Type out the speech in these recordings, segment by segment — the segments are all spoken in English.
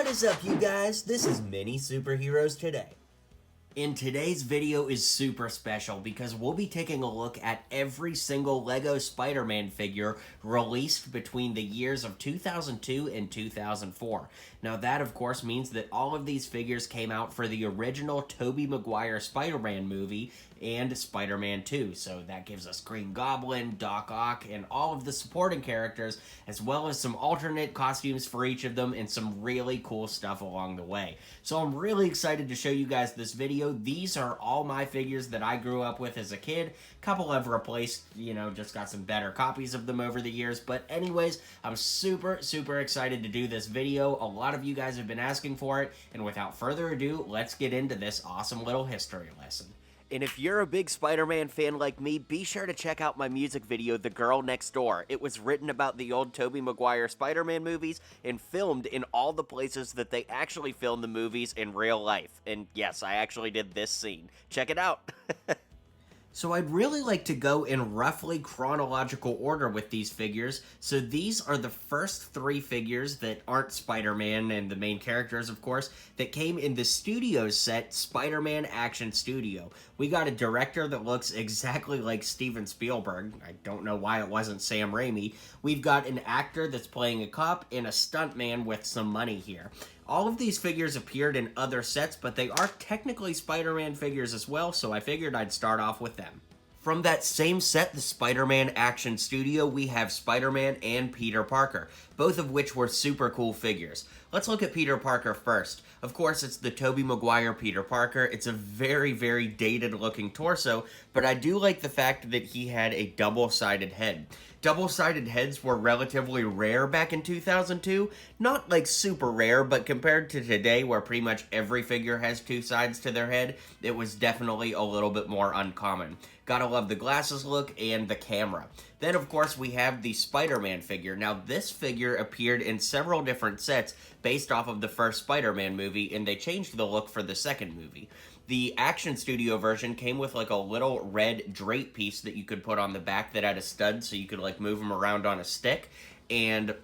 is up, you guys? This is MiniSuperHeroes Today. And today's video is super special because we'll be taking a look at every single LEGO Spider-Man figure released between the years of 2002 and 2004. Now that, of course, means that all of these figures came out for the original Tobey Maguire Spider-Man movie and Spider-Man 2. So that gives us Green Goblin, Doc Ock, and all of the supporting characters, as well as some alternate costumes for each of them and some really cool stuff along the way. So I'm really excited to show you guys this video. These are all my figures that I grew up with as a kid. A couple I've replaced, just got some better copies of them over the years. But anyways, I'm super excited to do this video. A lot of you guys have been asking for it. And without further ado, let's get into this awesome little history lesson. And if you're a big Spider-Man fan like me, be sure to check out my music video, The Girl Next Door. It was written about the old Tobey Maguire Spider-Man movies and filmed in all the places that they actually filmed the movies in real life. And yes, I actually did this scene. Check it out. So I'd really like to go in roughly chronological order with these figures. So these are the first three figures that aren't Spider-Man and the main characters, of course, that came in the studio set Spider-Man Action Studio. We got a director that looks exactly like Steven Spielberg. I don't know why it wasn't Sam Raimi. We've got an actor that's playing a cop and a stuntman with some money here. All of these figures appeared in other sets, but they are technically Spider-Man figures as well, so I figured I'd start off with them. From that same set, the Spider-Man Action Studio, we have Spider-Man and Peter Parker, both of which were super cool figures. Let's look at Peter Parker first. Of course, it's the Tobey Maguire Peter Parker. It's a very dated looking torso, but I do like the fact that he had a double-sided head. Double-sided heads were relatively rare back in 2002. Not like super rare, but compared to today where pretty much every figure has two sides to their head, it was definitely a little bit more uncommon. Gotta love the glasses look and the camera. Then, of course, we have the Spider-Man figure. Now, this figure appeared in several different sets based off of the first Spider-Man movie, and they changed the look for the second movie. The Action Studio version came with like a little red drape piece that you could put on the back that had a stud so you could like move them around on a stick, and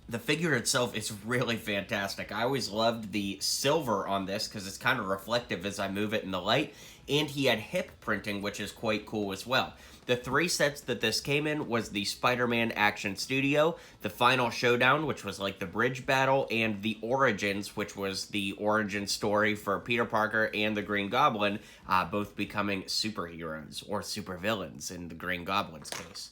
the figure itself is really fantastic. I always loved the silver on this because it's kind of reflective as I move it in the light, and he had hip printing, which is quite cool as well. The three sets that this came in was the Spider-Man Action Studio, the Final Showdown, which was like the bridge battle, and the Origins, which was the origin story for Peter Parker and the Green Goblin, both becoming superheroes, or supervillains in the Green Goblin's case.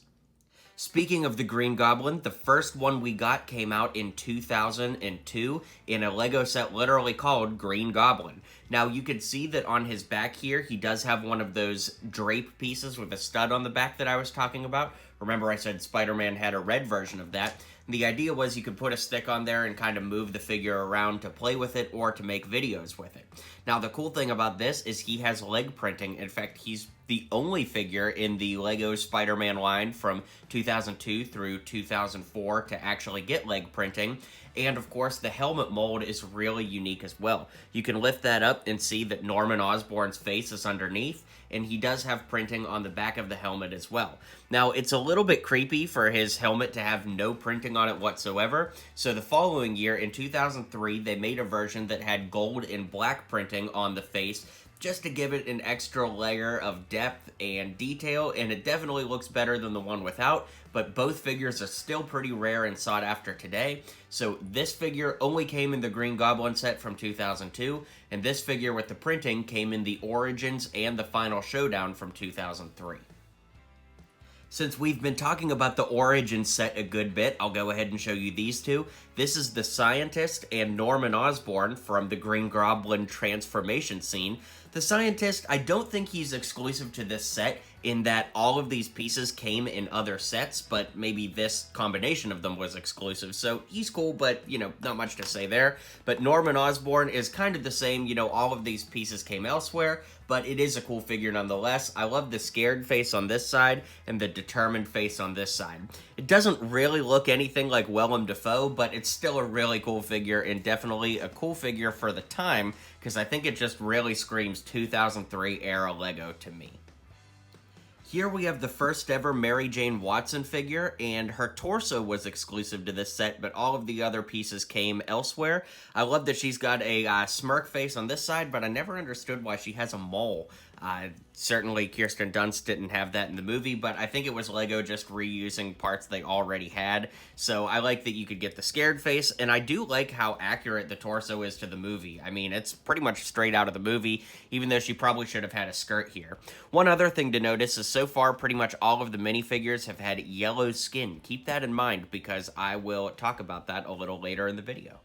Speaking of the Green Goblin, the first one we got came out in 2002 in a LEGO set literally called Green Goblin. Now, you can see that on his back here, he does have one of those drape pieces with a stud on the back that I was talking about. Remember I said Spider-Man had a red version of that. The idea was you could put a stick on there and kind of move the figure around to play with it or to make videos with it. Now, the cool thing about this is he has leg printing. In fact, he's the only figure in the LEGO Spider-Man line from 2002 through 2004 to actually get leg printing. And of course, the helmet mold is really unique as well. You can lift that up and see that Norman Osborn's face is underneath, and he does have printing on the back of the helmet as well. Now, it's a little bit creepy for his helmet to have no printing on it whatsoever, so the following year, in 2003, they made a version that had gold and black printing on the face, just to give it an extra layer of depth and detail, and it definitely looks better than the one without, but both figures are still pretty rare and sought after today. So this figure only came in the Green Goblin set from 2002, and this figure with the printing came in the Origins and the Final Showdown from 2003. Since we've been talking about the Origins set a good bit, I'll go ahead and show you these two. This is the Scientist and Norman Osborn from the Green Goblin transformation scene. The Scientist, I don't think he's exclusive to this set in that all of these pieces came in other sets, but maybe this combination of them was exclusive. So he's cool, but, not much to say there. But Norman Osborn is kind of the same, all of these pieces came elsewhere, but it is a cool figure nonetheless. I love the scared face on this side and the determined face on this side. It doesn't really look anything like Willem Dafoe, but it's still a really cool figure and definitely a cool figure for the time because I think it just really screams 2003 era LEGO to me. Here we have the first ever Mary Jane Watson figure, and her torso was exclusive to this set, but all of the other pieces came elsewhere. I love that she's got a smirk face on this side, but I never understood why she has a mole. Certainly Kirsten Dunst didn't have that in the movie, but I think it was Lego just reusing parts they already had. So I like that you could get the scared face, and I do like how accurate the torso is to the movie. I mean, it's pretty much straight out of the movie, even though she probably should have had a skirt here. One other thing to notice is so far pretty much all of the minifigures have had yellow skin. Keep that in mind because I will talk about that a little later in the video.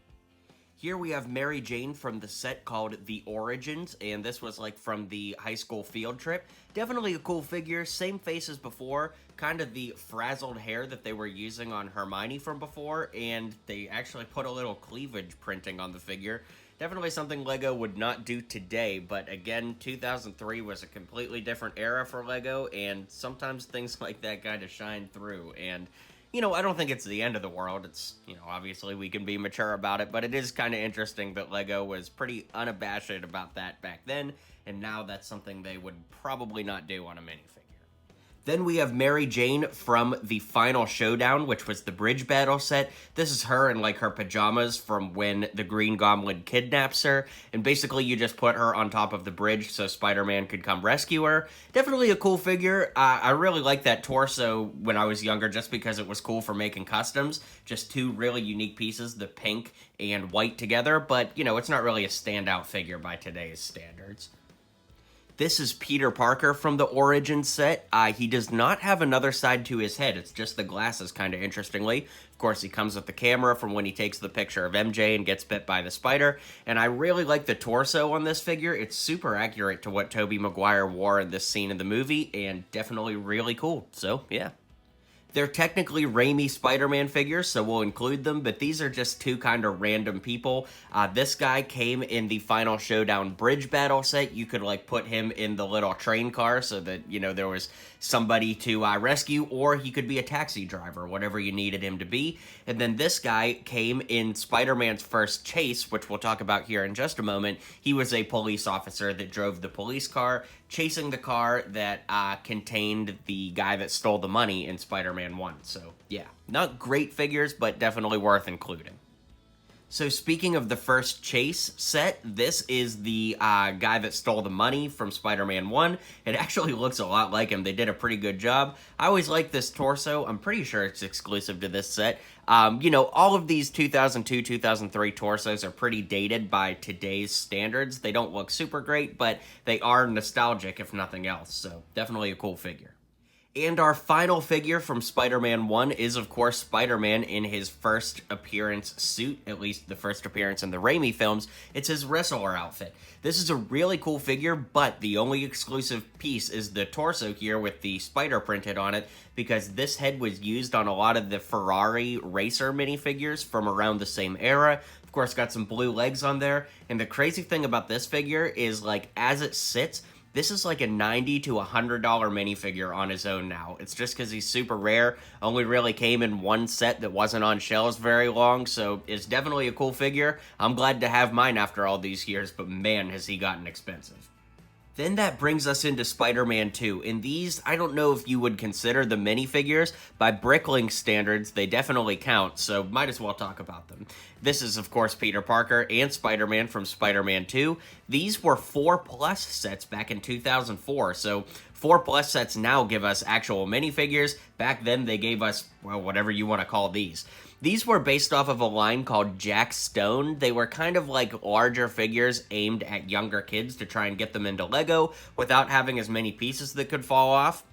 Here we have Mary Jane from the set called The Origins, and this was like from the high school field trip. Definitely a cool figure, same face as before, kind of the frazzled hair that they were using on Hermione from before, and they actually put a little cleavage printing on the figure. Definitely something Lego would not do today, but again, 2003 was a completely different era for Lego, and sometimes things like that kind of shine through, and you know, I don't think it's the end of the world. It's, you know, obviously we can be mature about it, but it is kind of interesting that Lego was pretty unabashed about that back then, and now that's something they would probably not do on a minifigure. Then we have Mary Jane from the Final Showdown, which was the bridge battle set. This is her in like her pajamas from when the Green Goblin kidnaps her, and basically you just put her on top of the bridge so Spider-Man could come rescue her. Definitely a cool figure. I really liked that torso when I was younger just because it was cool for making customs. Just two really unique pieces, the pink and white together, but you know, it's not really a standout figure by today's standards. This is Peter Parker from the Origins set. He does not have another side to his head. It's just the glasses, kind of interestingly. Of course, he comes with the camera from when he takes the picture of MJ and gets bit by the spider. And I really like the torso on this figure. It's super accurate to what Tobey Maguire wore in this scene in the movie, and definitely really cool. So, yeah. They're technically Raimi Spider-Man figures, so we'll include them, but these are just two kind of random people. This guy came in the Final Showdown bridge battle set. You could, like, put him in the little train car so that, you know, there was somebody to rescue, or he could be a taxi driver, whatever you needed him to be. And then this guy came in Spider-Man's first chase, which we'll talk about here in just a moment. He was a police officer that drove the police car, chasing the car that contained the guy that stole the money in Spider-Man 1. So, yeah, not great figures, but definitely worth including. So speaking of the first chase set, this is the guy that stole the money from Spider-Man 1. It actually looks a lot like him. They did a pretty good job. I always like this torso. I'm pretty sure it's exclusive to this set. You know, all of these 2002, 2003 torsos are pretty dated by today's standards. They don't look super great, but they are nostalgic if nothing else. So definitely a cool figure. And our final figure from Spider-Man 1 is, of course, Spider-Man in his first appearance suit, at least the first appearance in the Raimi films. It's his wrestler outfit. This is a really cool figure, but the only exclusive piece is the torso here with the spider printed on it, because this head was used on a lot of the Ferrari racer minifigures from around the same era. Of course, got some blue legs on there, and the crazy thing about this figure is, like, as it sits, this is like a $90 to $100 minifigure on his own now. It's just because he's super rare, only really came in one set that wasn't on shelves very long, so it's definitely a cool figure. I'm glad to have mine after all these years, but man, has he gotten expensive. Then that brings us into Spider-Man 2. In these, I don't know if you would consider the minifigures. By Bricklink standards, they definitely count, so might as well talk about them. This is, of course, Peter Parker and Spider-Man from Spider-Man 2. These were 4+ sets back in 2004, so 4+ sets now give us actual minifigures. Back then, they gave us, well, whatever you want to call these. These were based off of a line called Jack Stone. They were kind of like larger figures aimed at younger kids to try and get them into Lego without having as many pieces that could fall off.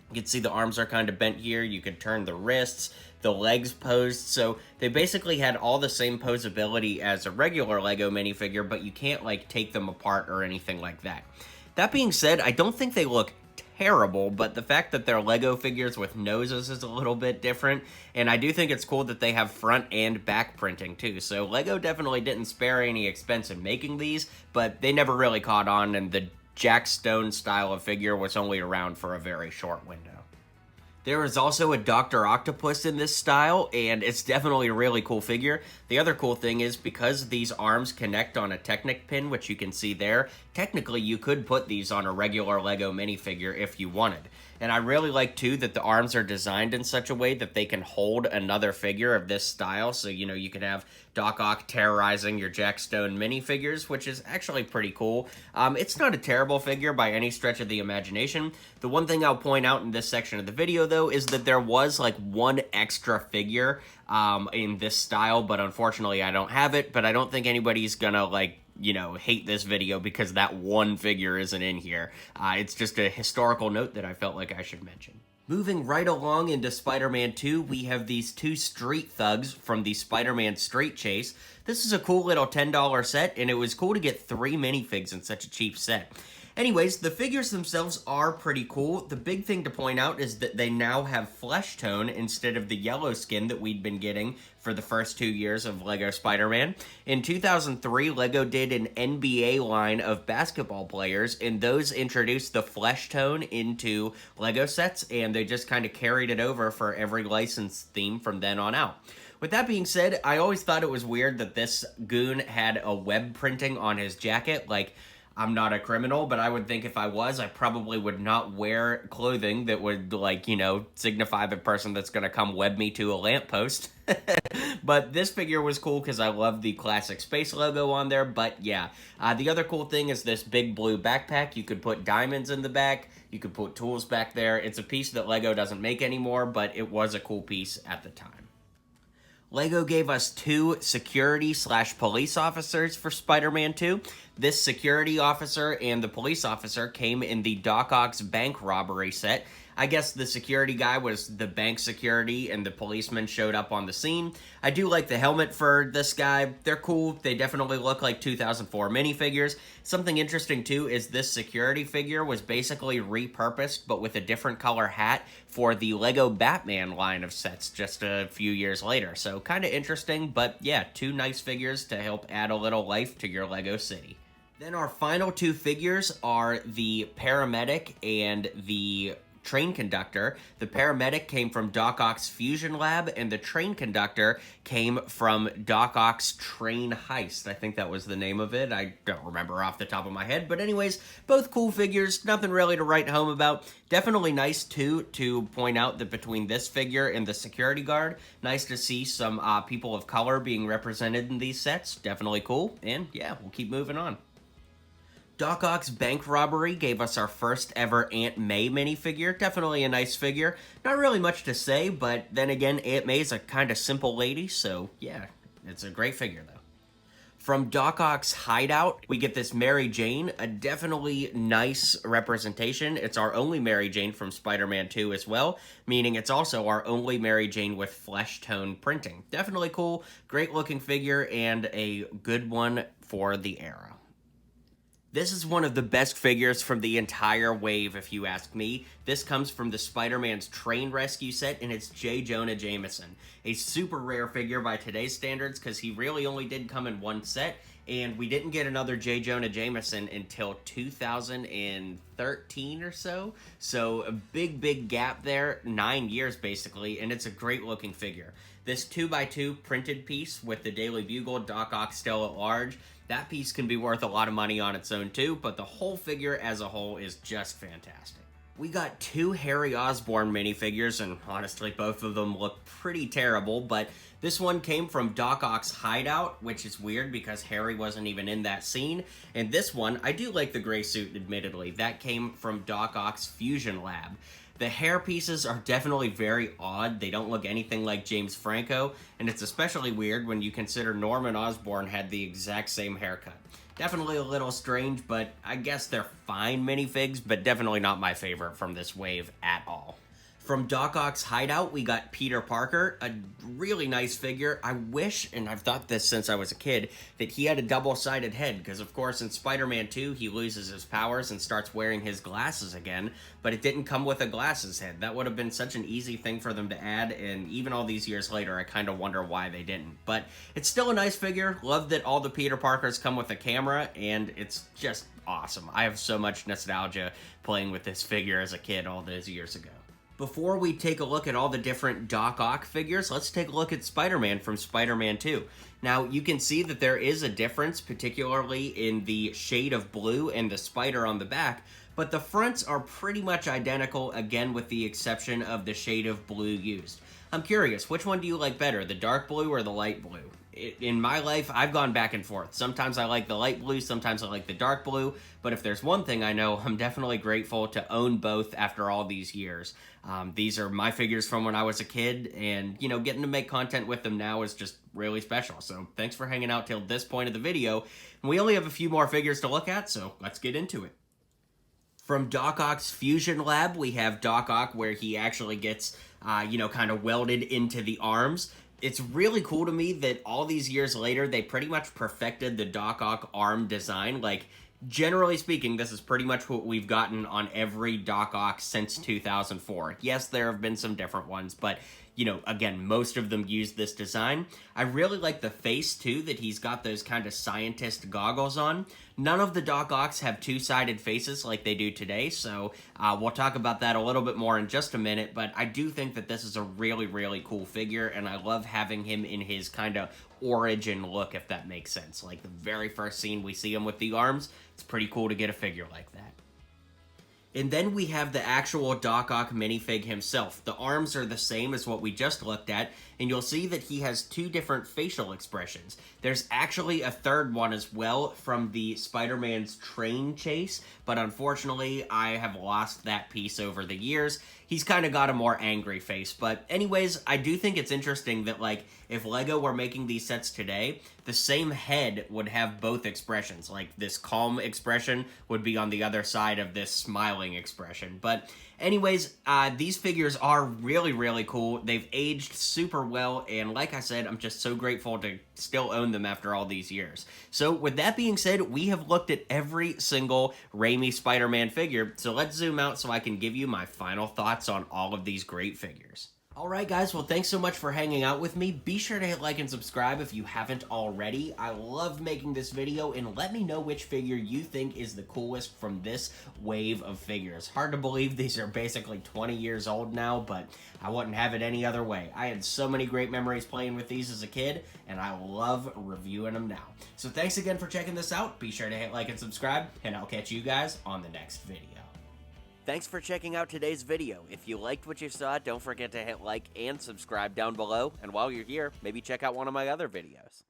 You can see the arms are kind of bent here. You could turn the wrists, the legs posed. So they basically had all the same posability as a regular Lego minifigure, but you can't like take them apart or anything like that. That being said, I don't think they look terrible, but the fact that they're Lego figures with noses is a little bit different, and I do think it's cool that they have front and back printing too, so Lego definitely didn't spare any expense in making these, but they never really caught on, and the Jack Stone style of figure was only around for a very short window. There is also a Dr. Octopus in this style, and it's definitely a really cool figure. The other cool thing is, because these arms connect on a Technic pin, which you can see there, technically you could put these on a regular Lego minifigure if you wanted. And I really like, too, that the arms are designed in such a way that they can hold another figure of this style. So, you know, you could have Doc Ock terrorizing your Jack Stone minifigures, which is actually pretty cool. It's not a terrible figure by any stretch of the imagination. The one thing I'll point out in this section of the video, though, is that there was, like, one extra figure in this style, but unfortunately I don't have it. But I don't think anybody's gonna, like, you know, hate this video because that one figure isn't in here. It's just a historical note that I felt like I should mention. Moving right along into Spider-Man 2, we have these two street thugs from the Spider-Man Street Chase. This is a cool little $10 set, and it was cool to get 3 minifigs in such a cheap set. Anyways, the figures themselves are pretty cool. The big thing to point out is that they now have flesh tone instead of the yellow skin that we'd been getting for the first 2 years of LEGO Spider-Man. In 2003, LEGO did an NBA line of basketball players, and those introduced the flesh tone into LEGO sets, and they just kind of carried it over for every licensed theme from then on out. With that being said, I always thought it was weird that this goon had a web printing on his jacket. Like, I'm not a criminal, but I would think if I was, I probably would not wear clothing that would, like, you know, signify the person that's going to come web me to a lamppost. But this figure was cool because I love the classic space logo on there. But yeah, the other cool thing is this big blue backpack. You could put diamonds in the back. You could put tools back there. It's a piece that LEGO doesn't make anymore, but it was a cool piece at the time. LEGO gave us 2 security/police officers for Spider-Man 2. This security officer and the police officer came in the Doc Ock's bank robbery set. I guess the security guy was the bank security and the policeman showed up on the scene. I do like the helmet for this guy. They're cool. They definitely look like 2004 minifigures. Something interesting too is this security figure was basically repurposed but with a different color hat for the LEGO Batman line of sets just a few years later. So kind of interesting, but yeah, 2 nice figures to help add a little life to your LEGO city. Then our final 2 figures are the paramedic and the train conductor. The paramedic came from Doc Ock's Fusion Lab, and the train conductor came from Doc Ock's Train Heist. I think that was the name of it. I don't remember off the top of my head, but anyways, both cool figures, nothing really to write home about. Definitely nice, too, to point out that between this figure and the security guard, nice to see some people of color being represented in these sets. Definitely cool, and yeah, we'll keep moving on. Doc Ock's bank robbery gave us our first ever Aunt May minifigure. Definitely a nice figure. Not really much to say, but then again, Aunt May's a kind of simple lady, so yeah, it's a great figure though. From Doc Ock's hideout, we get this Mary Jane, a definitely nice representation. It's our only Mary Jane from Spider-Man 2 as well, meaning it's also our only Mary Jane with flesh tone printing. Definitely cool, great looking figure, and a good one for the era. This is one of the best figures from the entire wave, if you ask me. This comes from the Spider-Man's Train Rescue set, and it's J. Jonah Jameson. A super rare figure by today's standards, because he really only did come in one set, and we didn't get another J. Jonah Jameson until 2013 or so. So a big gap there, 9 years basically, and it's a great looking figure. This 2x2 printed piece with the Daily Bugle, Doc Ock still at large, that piece can be worth a lot of money on its own too, but the whole figure as a whole is just fantastic. We got 2 Harry Osborn minifigures, and honestly, both of them look pretty terrible, but this one came from Doc Ock's hideout, which is weird because Harry wasn't even in that scene, and this one, I do like the gray suit, admittedly. That came from Doc Ock's Fusion Lab. The hair pieces are definitely very odd. They don't look anything like James Franco, and it's especially weird when you consider Norman Osborn had the exact same haircut. Definitely a little strange, but I guess they're fine minifigs, but definitely not my favorite from this wave at all. From Doc Ock's hideout, we got Peter Parker, a really nice figure. I wish, and I've thought this since I was a kid, that he had a double-sided head, because of course in Spider-Man 2, he loses his powers and starts wearing his glasses again, but it didn't come with a glasses head. That would have been such an easy thing for them to add, and even all these years later, I kind of wonder why they didn't. But it's still a nice figure. Love that all the Peter Parkers come with a camera, and it's just awesome. I have so much nostalgia playing with this figure as a kid all those years ago. Before we take a look at all the different Doc Ock figures, let's take a look at Spider-Man from Spider-Man 2. Now, you can see that there is a difference, particularly in the shade of blue and the spider on the back, but the fronts are pretty much identical, again with the exception of the shade of blue used. I'm curious, which one do you like better, the dark blue or the light blue? In my life, I've gone back and forth. Sometimes I like the light blue, sometimes I like the dark blue, but if there's one thing I know, I'm definitely grateful to own both after all these years. These are my figures from when I was a kid, and, you know, getting to make content with them now is just really special. So thanks for hanging out till this point of the video. And we only have a few more figures to look at, so let's get into it. From Doc Ock's Fusion Lab, we have Doc Ock where he actually gets, kind of welded into the arms. It's really cool to me that all these years later, they pretty much perfected the Doc Ock arm design. Like, generally speaking, this is pretty much what we've gotten on every Doc Ock since 2004. Yes, there have been some different ones, but, you know, again, most of them use this design. I really like the face, too, that he's got those kind of scientist goggles on. None of the Doc Ocks have two-sided faces like they do today, so we'll talk about that a little bit more in just a minute, but I do think that this is a really, really cool figure, and I love having him in his kind of origin look, if that makes sense. Like, the very first scene we see him with the arms, it's pretty cool to get a figure like that. And then we have the actual Doc Ock minifig himself. The arms are the same as what we just looked at, and you'll see that he has two different facial expressions. There's actually a third one as well from the Spider-Man's train chase, but unfortunately I have lost that piece over the years. He's kind of got a more angry face, but anyways, I do think it's interesting that, like, if LEGO were making these sets today, the same head would have both expressions. Like, this calm expression would be on the other side of this smiling expression. But anyways, these figures are really, really cool. They've aged super well, and like I said, I'm just so grateful to still own them after all these years. So with that being said, we have looked at every single Raimi Spider-Man figure, so let's zoom out so I can give you my final thoughts on all of these great figures. Alright guys, well thanks so much for hanging out with me. Be sure to hit like and subscribe if you haven't already. I loved making this video, and let me know which figure you think is the coolest from this wave of figures. Hard to believe these are basically 20 years old now, but I wouldn't have it any other way. I had so many great memories playing with these as a kid, and I love reviewing them now. So thanks again for checking this out. Be sure to hit like and subscribe, and I'll catch you guys on the next video. Thanks for checking out today's video. If you liked what you saw, don't forget to hit like and subscribe down below. And while you're here, maybe check out one of my other videos.